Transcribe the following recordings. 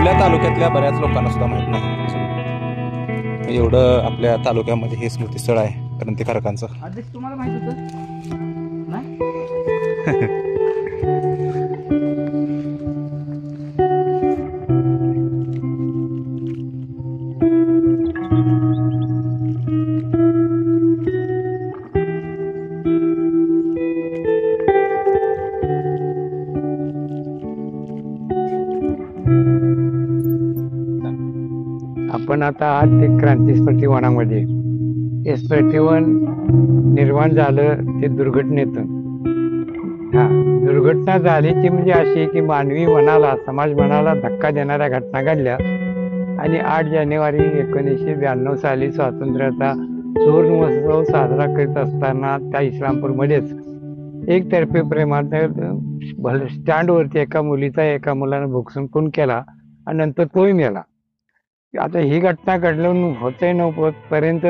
आपल्या तालुक्यातल्या बऱ्याच लोकांना सुद्धा माहीत नाही एवढं आपल्या तालुक्यामध्ये हे स्मृतीस्थळ आहे क्रांतिकारकांचं. अध्यक्ष तुम्हाला माहित होतं नाही? आपण आता आहात ते क्रांती स्मृती वनामध्ये. हे स्मृतिवन निर्माण झालं ते दुर्घटनेतून. दुर्घटना झाली ती म्हणजे अशी की मानवी मनाला, समाज मनाला धक्का देणाऱ्या घटना घडल्या आणि 8 जानेवारी 1992 साली स्वातंत्र्याचा सुवर्ण महोत्सव साजरा करीत असताना त्या इस्लामपूरमध्येच एकतर्फी प्रेमाने स्टँडवरती एका मुलानं भोगसून खून केला आणि नंतर तोही मेला. आता ही घटना घडलून होते पर्यंत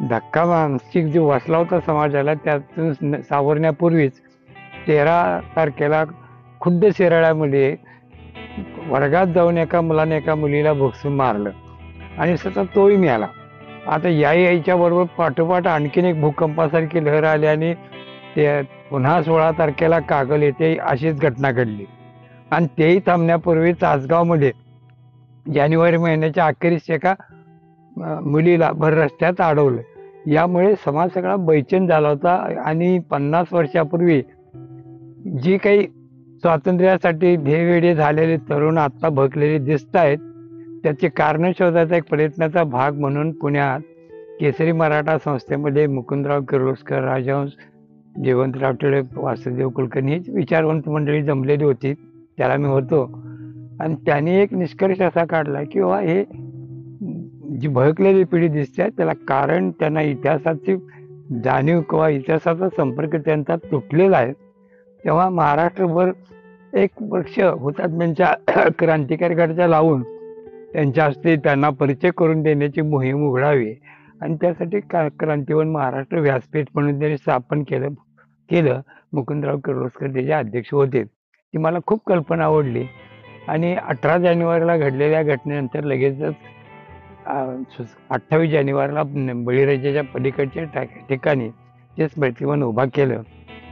धक्का मानसिक जो बसला होता समाजाला त्यातून सावरण्यापूर्वीच 13 तारखेला खुद्द शिराळ्यामध्ये वर्गात जाऊन एका मुलाने एका मुलीला भोगसून मारलं आणि सतत तोही मिळाला. आता याच्या बरोबर पाठोपाठ आणखीन एक भूकंपासारखी लहर आली आणि ते पुन्हा 16 तारखेला कागल येथे अशीच घटना घडली आणि तेही थांबण्यापूर्वी तासगावमध्ये जानेवारी महिन्याच्या अखेरीस एका मुलीला भर रस्त्यात अडवलं. यामुळे समाज सगळा बैचेन झाला होता आणि 50 वर्षापूर्वी जी काही स्वातंत्र्यासाठी ध्येयवेडे झालेले तरुण आत्ता भगलेले दिसत आहेत त्याचे कारण शोधायचा एक प्रयत्नाचा भाग म्हणून पुण्यात केसरी मराठा संस्थेमध्ये मुकुंदराव किर्लोस्कर, राजहंस, जयवंतराव टिळक, वासुदेव कुलकर्णी ही विचारवंत मंडळी जमलेली होती. त्याला मी होतो आणि त्याने एक निष्कर्ष असा काढला की बाबा हे जी भडकलेली पिढी दिसते त्याला कारण त्यांना इतिहासाची जाणीव किंवा इतिहासाचा संपर्क त्यांचा तुटलेला आहे. तेव्हा महाराष्ट्रभर एक वृक्ष हुतात्म्यांच्या क्रांतिकारी गटाच्या लावून त्यांच्या हस्ते त्यांना परिचय करून देण्याची मोहीम उघडावी आणि त्यासाठी क्रांतिवन महाराष्ट्र व्यासपीठ म्हणून त्यांनी स्थापन केलं. मुकुंदराव किर्लोस्कर त्याचे अध्यक्ष होते. ती मला खूप कल्पना आवडली आणि 18 जानेवारीला घडलेल्या घटनेनंतर लगेचच 28 जानेवारीला बळीराजाच्या पलीकडच्या ठिकाणी ते स्मृतिवन उभा केलं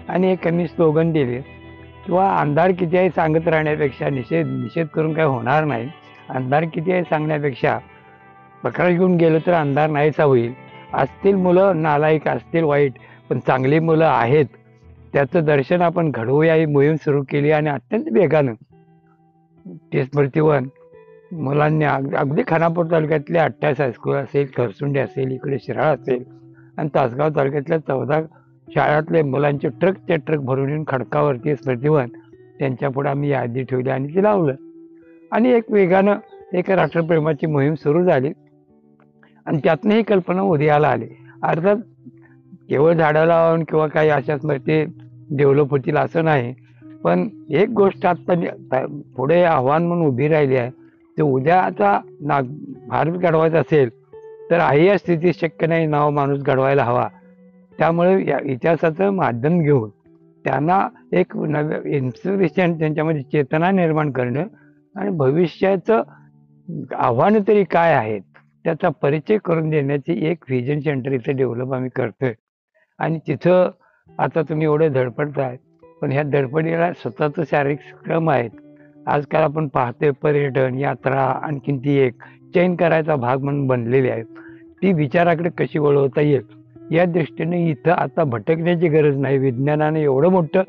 आणि एक त्यांनी स्लोगन दिले किंवा अंधार किती आहे सांगत राहण्यापेक्षा निषेध करून काय होणार नाही. अंधार किती आहे सांगण्यापेक्षा प्रकाश घेऊन गेलं तर अंधार नाहीसा होईल. असतील मुलं नालायक, असतील वाईट, पण चांगली मुलं आहेत त्याचं दर्शन आपण घडवूया ही मोहीम सुरू केली आणि अत्यंत वेगानं ते स्मृतिवन मुलांनी अगदी खानापूर तालुक्यातले 28 हायस्कूल असेल, खरसुंडी असेल, इकडे शिराळा असेल आणि तासगाव तालुक्यातल्या 14 शाळातले मुलांचे ट्रक भरून येऊन खडकावरती स्मृतिवन त्यांच्या पुढे आम्ही यादी ठेवली आणि ते लावलं आणि एक वेगानं एक राष्ट्रप्रेमाची मोहीम सुरू झाली आणि त्यातनं ही कल्पना उदयाला आली. अर्थात केवळ झाडं लावून किंवा काही अशा स्मृती डेव्हलप होतील असं नाही, पण एक गोष्ट आता पुढे आव्हान म्हणून उभी राहिली आहे. ते उद्याचा भारत घडवायचा असेल तर या स्थिती शक्य नाही, नाव माणूस घडवायला हवा. त्यामुळे या इतिहासाचं माध्यम घेऊन त्यांना एक इन्स्पिरेशन, त्यांच्यामध्ये चेतना निर्माण करणं आणि भविष्याचं आव्हानं तरी काय आहेत त्याचा परिचय करून देण्याची एक व्हिजन सेंटर इथे डेव्हलप आम्ही करतोय. आणि तिथं आता तुम्ही एवढे धडपडताय, पण ह्या धडपडीला स्वतःचं शारीरिक श्रम आहेत. आजकाल आपण पाहतोय पर्यटन, यात्रा आणखीन ती एक चैन करायचा भाग म्हणून बनलेली आहे. ती विचाराकडे कशी वळवता येईल या दृष्टीने इथं आता भटकण्याची गरज नाही. विज्ञानाने एवढं मोठं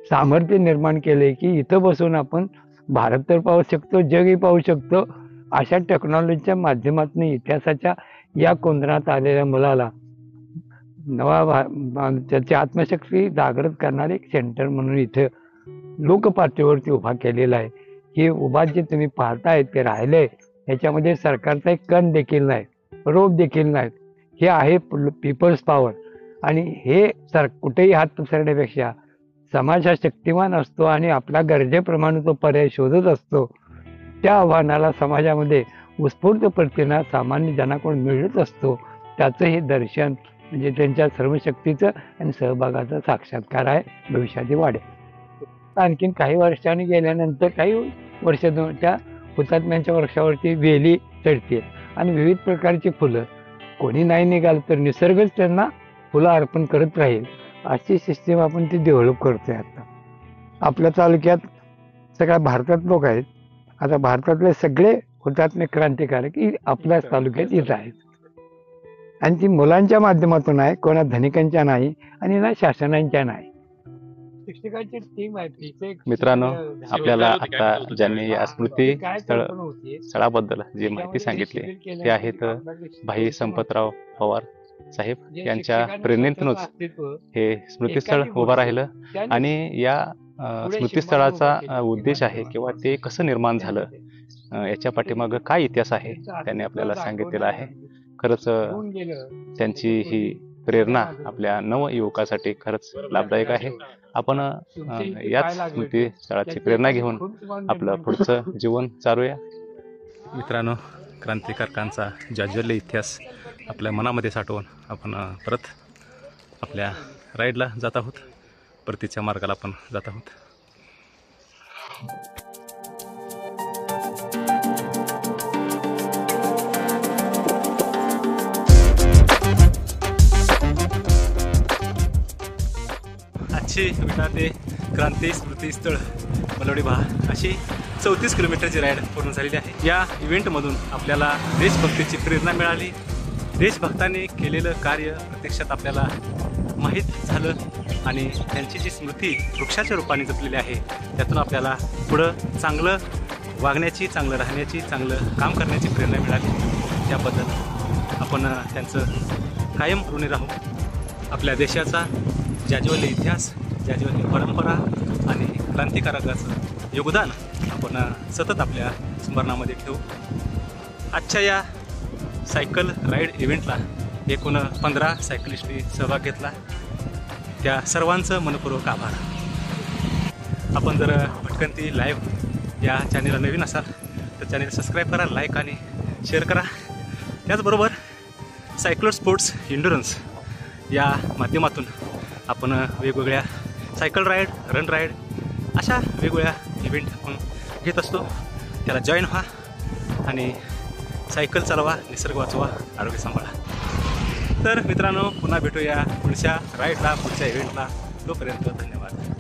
सामर्थ्य निर्माण केलंय की इथं बसून आपण भारत तर पाहू शकतो, जगही पाहू शकतो. अशा टेक्नॉलॉजीच्या माध्यमातून इतिहासाच्या या कोंदणात आलेल्या मुलाला त्याची आत्मशक्ती जागृत करणारे एक सेंटर म्हणून इथं लोकपातळीवरती उभा केलेला आहे. हे उभा जे तुम्ही पाहताय ते राहिलंय ह्याच्यामध्ये सरकारचा एक कण देखील नाही, रोप देखील नाही. हे आहे पीपल्स पॉवर आणि हे कुठेही हात पसरण्यापेक्षा समाज हा शक्तिमान असतो आणि आपल्या गरजेप्रमाणे तो पर्याय शोधत असतो. त्या आव्हानाला समाजामध्ये उत्स्फूर्त प्रतिना सामान्य जनाकडून मिळत असतो. त्याचं हे दर्शन म्हणजे त्यांच्या सर्वशक्तीचं आणि सहभागाचा साक्षात्कार आहे. भविष्यात वाढेल. आणखीन काही वर्षांनी गेल्यानंतर काही वर्ष त्या हुतात्म्यांच्या वृक्षावरती वेली चढते आणि विविध प्रकारची फुलं, कोणी नाही निघाल तर निसर्गच त्यांना फुलं अर्पण करत राहील, अशी सिस्टीम आपण ती डेव्हलप करतोय. आता आपल्या तालुक्यात सगळ्या भारतात लोक आहेत. आता भारतातले सगळे हुतात्मे क्रांतिकारक आपल्याच तालुक्यात येत आहेत आणि ती मुलांच्या माध्यमातून आहे, कोणा धनिकांच्या नाही आणि ना शासनांच्या नाही. शिक्षकांची टीम आहे. मित्रांनो, आपल्याला आता ज्यांनी या स्मृती स्थळाबद्दल जी माहिती सांगितली ते आहेत भाई संपतराव पवार साहेब. यांच्या प्रेरणेतूनच हे स्मृतीस्थळ उभं राहिलं आणि या स्मृतीस्थळाचा उद्देश आहे किंवा ते कसं निर्माण झालं, याच्या पाठीमागं काय इतिहास आहे त्यांनी आपल्याला सांगितलेलं आहे. खरंच त्यांची ही प्रेरणा आपल्या नवयुवकासाठी खरंच लाभदायक आहे. आपण याच स्मृतीस्थळाची प्रेरणा घेऊन आपलं पुढचं जीवन चालूया. मित्रांनो, क्रांतिकारकांचा जाज्वल्य इतिहास आपल्या मनामध्ये साठवून आपण परत आपल्या राईडला जात आहोत, परतीच्या मार्गाला आपण जात आहोत. आजची विटा ते क्रांती स्मृतीस्थळ मलवडी बहा अशी 34 किलोमीटरची राईड पूर्ण झालेली आहे. या इव्हेंटमधून आपल्याला देशभक्तीची प्रेरणा मिळाली. देशभक्तांनी केलेलं कार्य प्रत्यक्षात आपल्याला माहीत झालं आणि त्यांची जी स्मृती वृक्षाच्या रूपाने जपलेली आहे त्यातून आपल्याला पुढं चांगलं वागण्याची, चांगलं राहण्याची, चांगलं काम करण्याची प्रेरणा मिळाली. त्याबद्दल आपण त्यांचं कायम ऋणी राहू. आपल्या देशाचा जाज्वल्य इतिहास, जाज्वल्य परंपरा आणि क्रांतिकारकाचं योगदान आपण सतत आपल्या स्मरणामध्ये ठेवू. आजच्या या सायकल राईड इव्हेंटला एकूण 15 सायकलिस्टनी सहभाग घेतला. त्या सर्वांचं मनपूर्वक आभार. आपण जर भटकंती लाईव्ह या चॅनेलला नवीन असाल तर चॅनेल सबस्क्राईब करा, लाईक आणि शेअर करा. त्याचबरोबर सायक्लो स्पोर्ट्स इंडुरन्स या माध्यमातून आपण वेगवेगळ्या सायकल राईड, रन राईड अशा वेगवेगळ्या इव्हेंट आपण घेत असतो. त्याला जॉईन व्हा आणि सायकल चालवा, निसर्ग वाचवा, आरोग्य सांभाळा. तर मित्रांनो, पुन्हा भेटूया पुढच्या राईडला, पुढच्या इव्हेंटला. तोपर्यंत धन्यवाद.